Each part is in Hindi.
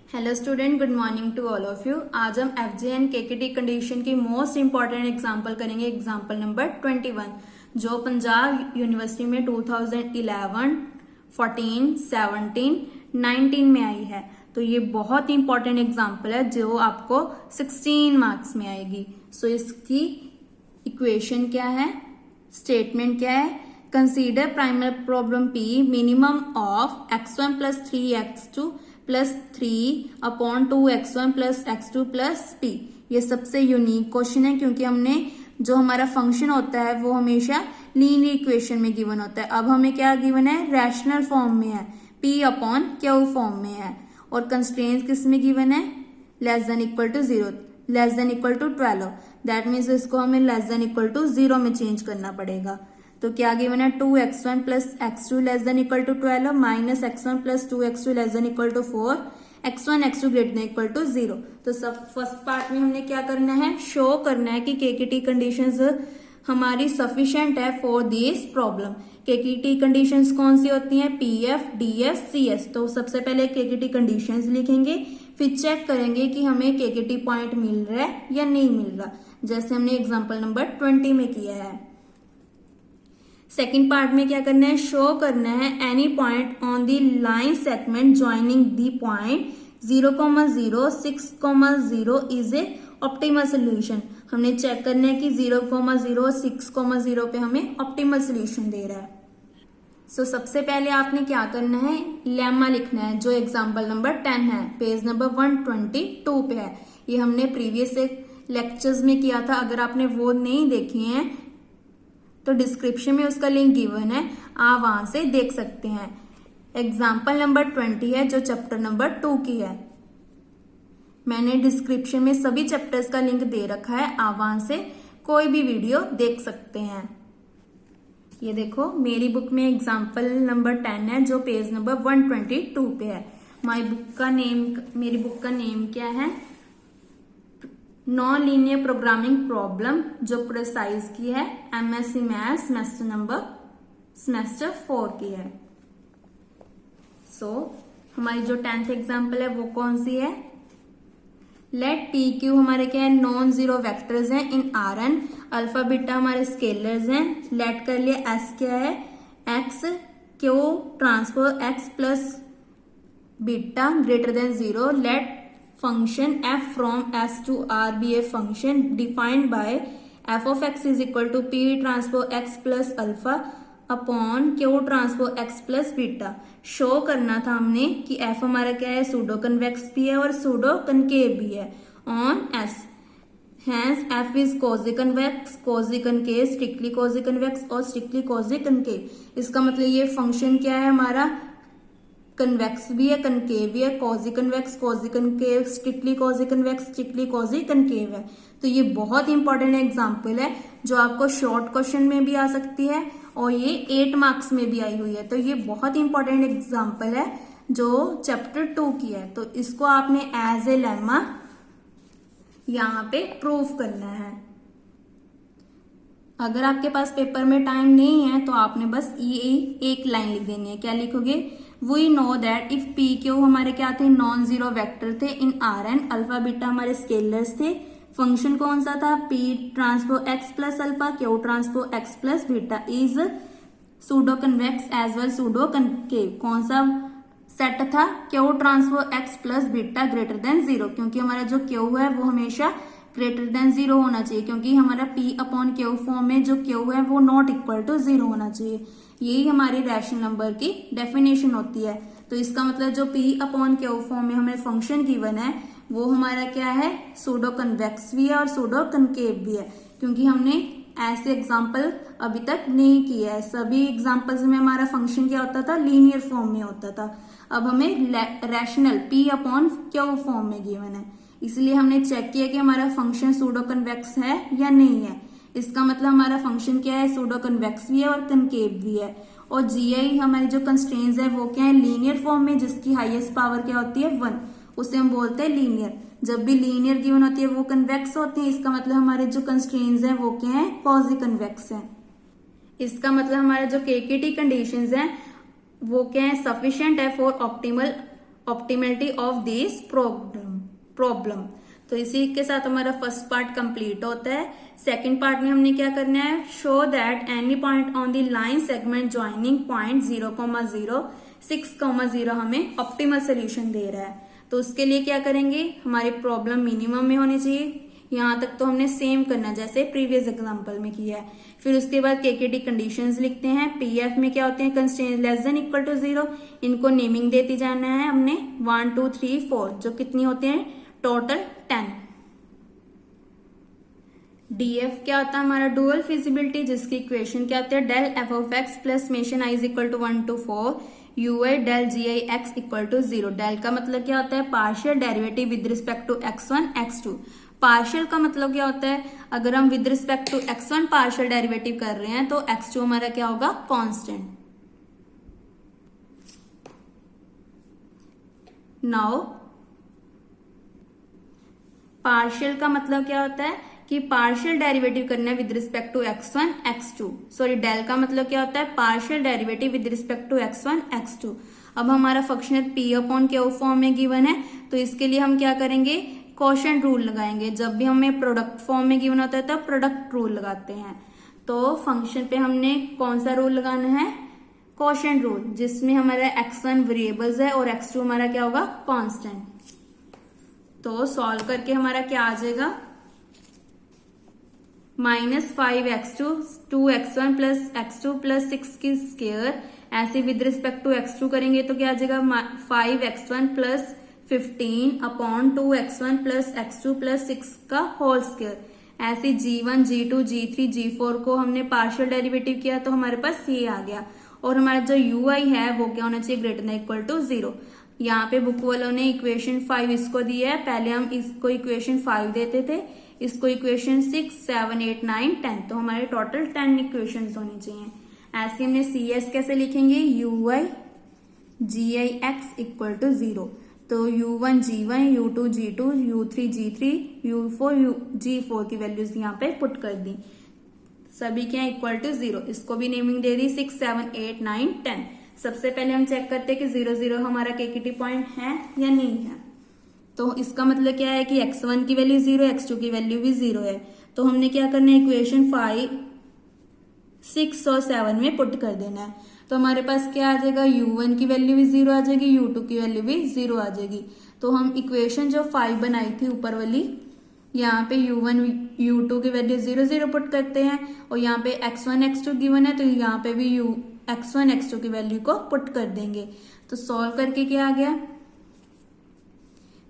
Hello student, good morning to all of you. आज हम एफजे एंड केकेटी कंडीशन की मोस्ट इंपॉर्टेंट एग्जांपल करेंगे। एग्जांपल नंबर 21 जो पंजाब यूनिवर्सिटी में 2011, 14, 17, 19 में आई है। तो ये बहुत इंपॉर्टेंट एग्जांपल है जो आपको 16 मार्क्स में आएगी। सो इसकी इक्वेशन क्या है, स्टेटमेंट क्या है। Consider primary problem P, minimum of x1 plus 3x2 plus 3 upon 2x1 plus x2 plus p। ये सबसे यूनिक क्वेश्चन है क्योंकि हमने जो हमारा फंक्शन होता है वो हमेशा लीनियर इक्वेशन में गिवन होता है। अब हमें क्या गिवन है, रैशनल फॉर्म में है, p अपॉन क्यू फॉर्म में है। और कंस्ट्रेंट्स किस में गिवन है, less than equal to 0, less than equal to 12। That means इसको हमें लेस देन इक्वल टू 0 में चेंज करना पड़ेगा। तो क्या गिवन है, 2x1 plus x2 less than equal to 12 minus x1 plus 2x2 less than equal to 4, x1 x2 greater than equal to 0। तो सब फर्स्ट पार्ट में हमने क्या करना है, शो करना है कि केकेटी कंडीशंस हमारी सफिशिएंट है फॉर दिस प्रॉब्लम। केकेटी कंडीशंस कौन सी होती हैं, पीएफ, डीएफ, सीएस। तो सबसे पहले केकेटी कंडीशंस लिखेंगे, फिर चेक करेंगे कि हमें केकेटी पॉइंट मिल रहा है या नहीं मिल रहा, जैसे हमने एग्जाम्पल नंबर 20 में किया है। सेकेंड पार्ट में क्या करना है, शो करना है any point on the line segment joining the point 0,0, 6,0 is a optimal solution. हमने चेक करना है कि 0,0, 6,0 पे हमें ऑप्टिमल सोल्यूशन दे रहा है। सो सबसे पहले आपने क्या करना है, लेमा लिखना है जो एग्जाम्पल नंबर 10 है, पेज नंबर 122 पे है। ये हमने प्रीवियस लेक्चर्स में किया था। अगर आपने वो नहीं देखे हैं तो डिस्क्रिप्शन में उसका लिंक गिवन है, आप वहां से देख सकते हैं। एग्जाम्पल नंबर 20 है जो चैप्टर नंबर 2 की है। मैंने डिस्क्रिप्शन में सभी चैप्टर्स का लिंक दे रखा है, आप वहां से कोई भी वीडियो देख सकते हैं। ये देखो मेरी बुक में एग्जाम्पल नंबर 10 है जो पेज नंबर 122 पे है। मेरी बुक का नेम क्या है, नॉन लीनियर प्रोग्रामिंग प्रॉब्लम, जो प्रिसाइज की है एमएससी मैथ्स सेमेस्टर 4 की है। सो हमारी जो 10th एग्जाम्पल है वो कौन सी है, लेट पी क्यू हमारे क्या है, नॉन जीरो वेक्टर्स हैं in R N, alpha beta हमारे स्केलर्स हैं। लेट कर लिया एस क्या है, X Q transfer X plus beta greater than 0। Let function f from S to R be a function defined by f of x is equal to p transpose x plus alpha upon q transpose x plus beta. Show करना था हमने कि f हमारा क्या है, सूडो कन्वेक्स भी है और सूडो कनकेव भी है on S। Hence f is quasi convex, quasi concave, strictly quasi convex और स्ट्रिक्टली क्वाजी कनकेव। इसका मतलब ये फंक्शन क्या है हमारा, कन्वेक्स भी है, कनकेव भी है, quasi convex, quasi concave, strictly quasi convex, strictly quasi concave है। तो ये बहुत इंपॉर्टेंट एग्जांपल है जो आपको शॉर्ट क्वेश्चन में भी आ सकती है और ये 8 मार्क्स में भी आई हुई है। तो ये बहुत इंपॉर्टेंट एग्जांपल है जो चैप्टर 2 की है। तो इसको आपने एज ए लेमा यहाँ पे प्रूफ करना है। अगर आपके पास पेपर में टाइम नहीं है तो आपने बस ये एक लाइन लिख देनी है। क्या लिखोगे, we know that if P Q हमारे क्या थे, नॉन जीरो वेक्टर थे in R N, alpha beta हमारे स्केलर्स थे। फंक्शन कौन सा था, P transpose X plus alpha Q transpose X plus beta is pseudo convex as well pseudo concave. कौन सा सेट था, Q transpose X plus beta greater than 0, क्योंकि हमारा जो क्यू है वो हमेशा ग्रेटर देन 0 होना चाहिए, क्योंकि हमारा p अपॉन क्यू फॉर्म में जो q है वो नॉट इक्वल टू 0 होना चाहिए। यही हमारी रैशनल नंबर की डेफिनेशन होती है। तो इसका मतलब जो p अपॉन क्यू फॉर्म में हमें फंक्शन गिवन है वो हमारा क्या है, सूडो कन्वेक्स भी है और सूडो कनकेव भी है, क्योंकि हमने ऐसे एग्जाम्पल अभी तक नहीं किया है। सभी एग्जाम्पल्स में हमारा फंक्शन क्या होता था, लीनियर फॉर्म में होता था। अब हमें rational p upon Q form में गिवन है, इसलिए हमने चेक किया कि हमारा फंक्शन सूडो कन्वेक्स है या नहीं है। इसका मतलब हमारा फंक्शन क्या है, सूडो कन्वेक्स भी है और कनकेव भी है। और जीआई हमारी जो कंस्ट्रेंट्स है वो क्या है, लीनियर फॉर्म में, जिसकी हाईएस्ट पावर क्या होती है 1, उसे हम बोलते हैं लीनियर। जब भी लीनियर गिवन होती है वो कन्वेक्स होती है, इसका मतलब हमारे जो कंस्ट्रेंट्स है वो क्या है, क्वाजी कन्वेक्स है। इसका मतलब हमारे जो केकेटी कंडीशंस हैं वो क्या है, सफिशिएंट है for optimality of this problem. तो इसी के साथ हमारा फर्स्ट पार्ट कंप्लीट होता है। सेकंड पार्ट में हमने क्या करना है, show that any point on the line segment joining point 0,0 6,0 हमें ऑप्टिमल सोल्यूशन दे रहा है। तो उसके लिए क्या करेंगे, हमारी प्रॉब्लम मिनिमम में होनी चाहिए। यहां तक तो हमने सेम करना जैसे प्रीवियस एग्जांपल में किया है। फिर उसके बाद केकेटी कंडीशंस लिखते हैं। पीएफ में क्या होते हैं, constraint less than equal to 0, इनको नेमिंग देती जाना है हमने 1 2 3 4, जो कितनी होते हैं टोटल 10। डीएफ क्या होता है हमारा डुअल फिजिबिलिटी, जिसकी इक्वेशन क्या होती है del F of X plus मेशन I is equal to 1 to 4 U I del G I X equal to 0। Del का मतलब क्या होता है partial derivative with respect to x1 x2। Partial का मतलब क्या होता है, अगर हम with respect to x1 partial derivative कर रहे हैं तो x2 हमारा क्या होगा कांस्टेंट। नाउ पार्शियल का मतलब क्या होता है कि पार्शियल डेरिवेटिव करना है with respect to x1 x2। Sorry, del का मतलब क्या होता है partial derivative with respect to x1 x2। अब हमारा functional p upon Q form में गिवन है, तो इसके लिए हम क्या करेंगे, क्वोशिएंट रूल लगाएंगे। जब भी हमें प्रोडक्ट फॉर्म में गिवन होता है तब प्रोडक्ट रूल लगाते हैं। तो फंक्शन पे हमने कौन सा रूल लगाना है, क्वोशिएंट रूल, जिसमें हमारा x1 वेरिएबल्स है और x2 हमारा क्या होगा कांस्टेंट। तो सॉल्व करके हमारा क्या आ जाएगा, -5x2 2x1 plus x2 plus 6 की स्क्वायर। ऐसे विद रिस्पेक्ट टू x2 करेंगे तो क्या आ जाएगा 5x1 plus 15 upon 2x1 plus x2 plus 6 का होल स्क्वायर। ऐसे g1 g2 g3 g4 को हमने पार्शियल डेरिवेटिव किया तो हमारे पास ये आ गया। और हमारा जो ui है वो क्या होना चाहिए ग्रेटर देन इक्वल टू 0। यहाँ पे बुक वालों ने इक्वेशन 5 इसको दिया है, पहले हम इसको इक्वेशन 5 देते थे, इसको इक्वेशन 6 7 8 9 10, तो हमारे टोटल 10 इक्वेशन होनी चाहिए। ऐसे हमने CS कैसे लिखेंगे, ui gix इक्वल टू 0। तो u1 g1 u2 g2 u3 g3 u4 g4 की वैल्यूज यहाँ पे पुट कर दी, सभी क्या इक्वल टू 0। इसको भी नेमिंग दे दी 6 7 8 9 10। सबसे पहले हम चेक करते हैं कि 0 0 हमारा केकेटी पॉइंट है या नहीं है। तो इसका मतलब क्या है कि x1 की वैल्यू 0 x2 की वैल्यू भी 0 है। तो हमने क्या करना है, इक्वेशन 5 6 और 7 में पुट कर देना है। तो हमारे पास क्या आ जाएगा, u1 की वैल्यू भी 0 आ जाएगी, u2 की वैल्यू भी 0 आ जाएगी। तो हम इक्वेशन जो 5 बनाई थी ऊपर वाली, यहाँ पे u1 u2 की वैल्यू 0 0 पुट करते हैं, और यहाँ पे x1 x2 गिवन है तो यहाँ पे भी x1 x2 की वैल्यू को पुट कर देंगे। तो सॉल्व करके क्या आ गया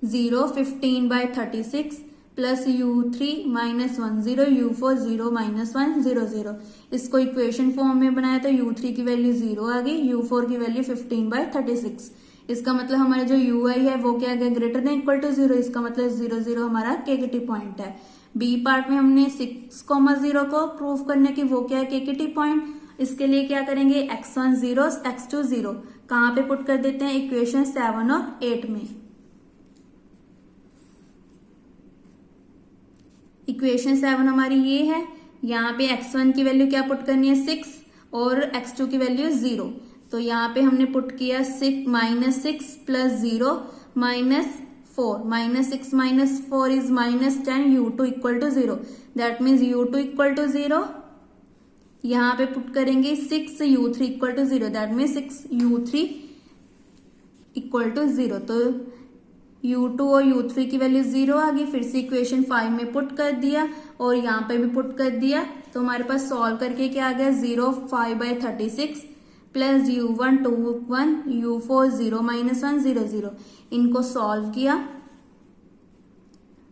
0 15/36 प्लस u3 -1 0 u4 0 -1 0 0। इसको इक्वेशन फॉर्म में बनाया तो u3 की वैल्यू 0 आ गई, u4 की वैल्यू 15/36। इसका मतलब हमारा जो ui है वो क्या आ गया ग्रेटर देन इक्वल टू 0। इसका मतलब 0 0 हमारा केकेटी पॉइंट है। बी पार्ट में हमने 6,0 को प्रूव करने की वो क्या है केकेटी पॉइंट। इसके लिए क्या करेंगे x1 0 x2 0 कहां पे पुट कर देते हैं, इक्वेशन 7 और 8 में। इक्वेशन 7 हमारी ये है, यहाँ पे x1 की वैल्यू क्या पुट करनी है 6 और x2 की वैल्यू 0। तो यहाँ पे हमने पुट किया -6 plus 0 -4 -6 -4 is -10 u2 equal to 0। That means u2 equal to 0। यहाँ पे पुट करेंगे 6 u3 equal to 0। That means 6 u3 equal to 0। तो u2 और u3 की वैल्यू 0 आ गई। फिर से इक्वेशन 5 में पुट कर दिया और यहाँ पे भी पुट कर दिया। तो हमारे पास सॉल्व करके क्या आ गया 0 5/36 प्लस u1 2 1 u4 0 -1 0 0। इनको सॉल्व किया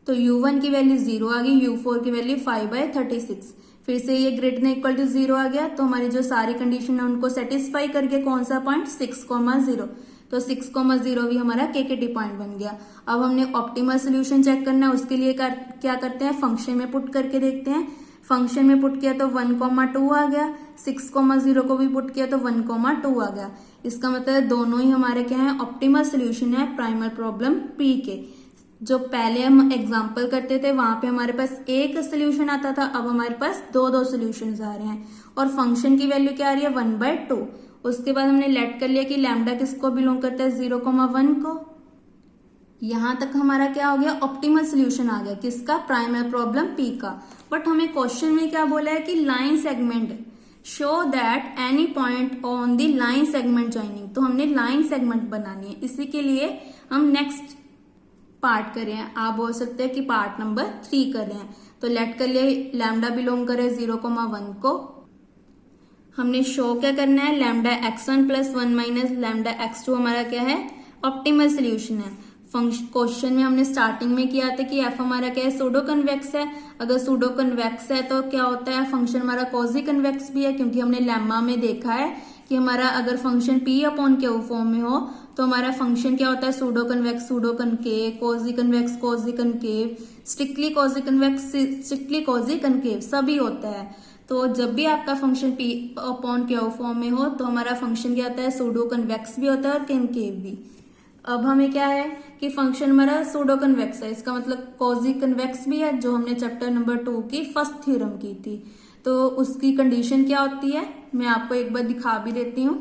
तो u1 की वैल्यू 0 आ गई, u4 की वैल्यू 5/36। फिर से ये ग्रेटर देन इक्वल टू 0 आ गया। तो हमारी जो सारी कंडीशन है उनको सेटिस्फाई करके कौन सा पॉइंट 6,0, तो 6,0 भी हमारा केकेटी पॉइंट बन गया। अब हमने ऑप्टिमल सोल्यूशन चेक करना है, उसके लिए क्या करते हैं फंक्शन में पुट करके देखते हैं। फंक्शन में पुट किया तो 1,2 आ गया, 6,0 को भी पुट किया तो 1,2 आ गया। इसका मतलब दोनों ही हमारे क्या है ऑप्टिमल सोल्यूशन है प्राइमल प्रॉब्लम पी के। जो पहले हम एग्जाम्पल करते थे वहां पे हमारे पास एक सोल्यूशन आता था, अब हमारे पास दो सोल्यूशन आ रहे हैं। और फंक्शन की वैल्यू क्या आ रही है 1/2। उसके बाद हमने लेट कर लिया कि लैम्डा किसको बिलोंग करता है 0,1 को, यहां तक हमारा क्या हो गया, ऑप्टिमल सोल्यूशन आ गया किसका, प्राइमरी प्रॉब्लम पी का। बट हमें क्वेश्चन में क्या बोला है कि line segment show that any point on the line segment joining, तो हमने लाइन सेगमेंट बनानी है, इसी के लिए हम नेक्स्ट पार्ट कर रहे हैं। आप बोल सकते हैं कि पार्ट नंबर 3 कर रहे हैं। तो लेट कर लिए लैम्डा बिलोंग करे 0,1 को, हमने शो क्या करना है, lambda x1 plus 1 minus lambda x2 हमारा क्या है, ऑप्टिमल सोल्यूशन है। क्वेश्चन में हमने स्टार्टिंग में किया था कि एफ हमारा क्या है, सूडो कन्वेक्स है। अगर सूडो कन्वेक्स है तो क्या होता है, फंक्शन हमारा कॉजी कन्वेक्स भी है, क्योंकि हमने लेम्मा में देखा है कि हमारा अगर function p upon Q form में हो तो हमारा फंक्शन क्या होता है, pseudo convex pseudo concave, quasi convex quasi concave, strictly quasi convex strictly quasi concave, सभी होता है। तो जब भी आपका function p upon Q form में हो तो हमारा फंक्शन क्या होता है, सूडो कन्वेक्स भी होता है और कनकेव भी। अब हमें क्या है कि फंक्शन हमारा सूडो कन्वेक्स है, इसका मतलब कॉजी कन्वेक्स भी है, जो हमने चैप्टर नंबर 2 की फर्स्ट थ्योरम की थी। तो उसकी कंडीशन क्या होती है, मैं आपको एक बार दिखा भी देती हूँ।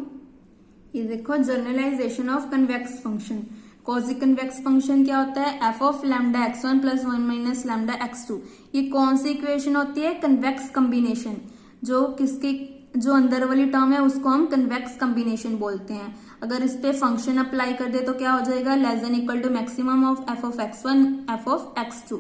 ये देखो, generalization of convex function. Quasi convex function क्या होता है, F of lambda x1 plus 1 minus lambda x2। ये कौन सी इक्वेशन होती है, कन्वेक्स कम्बिनेशन। जो अंदर वाली टर्म है उसको हम कन्वेक्स कम्बिनेशन बोलते हैं। अगर इस पे फंक्शन अप्लाई कर दे तो क्या हो जाएगा, less than equal to maximum of F of x1 F of x2,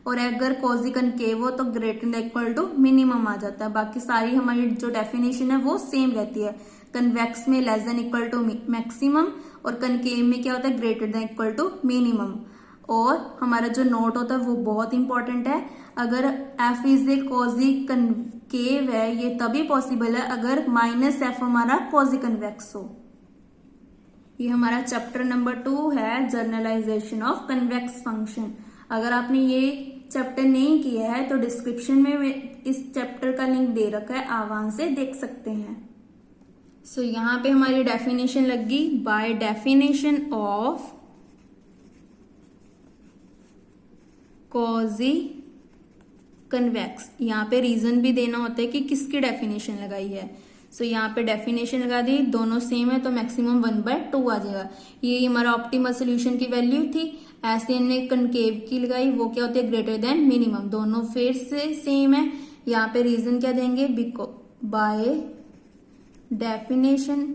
और अगर कॉजी कनकेव हो तो greater than equal to minimum आ जाता है। बाकी सारी हमारी जो डेफिनेशन है वो सेम रहती है। कन्वेक्स में less than equal to maximum और कनकेव में क्या होता है, greater than equal to minimum. और हमारा जो नोट होता है वो बहुत इंपॉर्टेंट है, अगर एफ इज ए कॉजी कनकेव है ये तभी पॉसिबल है अगर माइनस एफ हमारा कॉजी कन्वेक्स हो। ये हमारा चैप्टर नंबर 2 है, जर्नलाइजेशन ऑफ कन्वेक्स फंक्शन। अगर आपने ये चैप्टर नहीं किया है तो डिस्क्रिप्शन में इस चैप्टर का लिंक दे रखा है, आप वहां से देख सकते हैं। सो यहाँ पे हमारी डेफिनेशन लगी, बाय डेफिनेशन ऑफ कॉजी कन्वेक्स। यहाँ पे रीजन भी देना होता है कि किसकी डेफिनेशन लगाई है। सो यहाँ पे डेफिनेशन लगा दी, दोनों सेम है तो मैक्सिमम 1/2 आ जाएगा। ये हमारा ऑप्टिमल सोल्यूशन की वैल्यू थी। ऐसे हमने कनकेव की लगाई, वो क्या होती है, ग्रेटर देन मिनिमम। दोनों फिर से सेम है। यहाँ पे रीजन क्या देंगे, बाय डेफिनेशन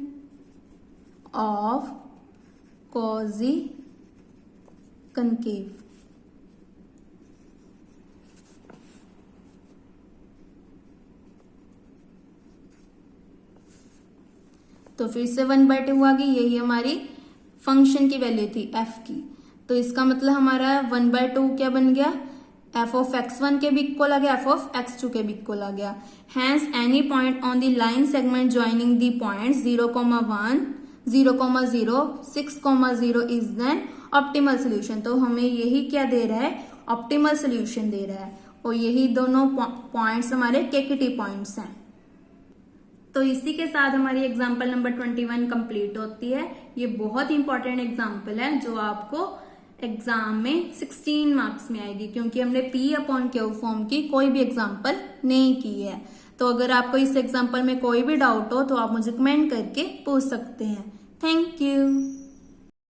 ऑफ कॉजी कनकेव। तो फिर से 1/2 आ गई, यही हमारी फंक्शन की वैल्यू थी एफ की। तो इसका मतलब हमारा 1/2 क्या बन गया, एफ ऑफ x1 के भी इक्वल आ गया, एफ ऑफ x2 के भी इक्वल आ गया। Hence any point on the line segment joining the points 0,1, 0,0, 6,0 is then optimal solution. तो हमें यही क्या दे रहा है, ऑप्टिमल सोल्यूशन दे रहा है, और यही दोनों पॉइंट्स हमारे केकेटी पॉइंट्स हैं। तो इसी के साथ हमारी एग्जाम्पल नंबर 21 कंप्लीट होती है। ये बहुत इंपॉर्टेंट एग्जाम्पल है जो आपको एग्जाम में 16 मार्क्स में आएगी, क्योंकि हमने P अपॉन क्यू फॉर्म की कोई भी एग्जाम्पल नहीं की है। तो अगर आपको इस एग्जाम्पल में कोई भी डाउट हो तो आप मुझे कमेंट करके पूछ सकते हैं। Thank you.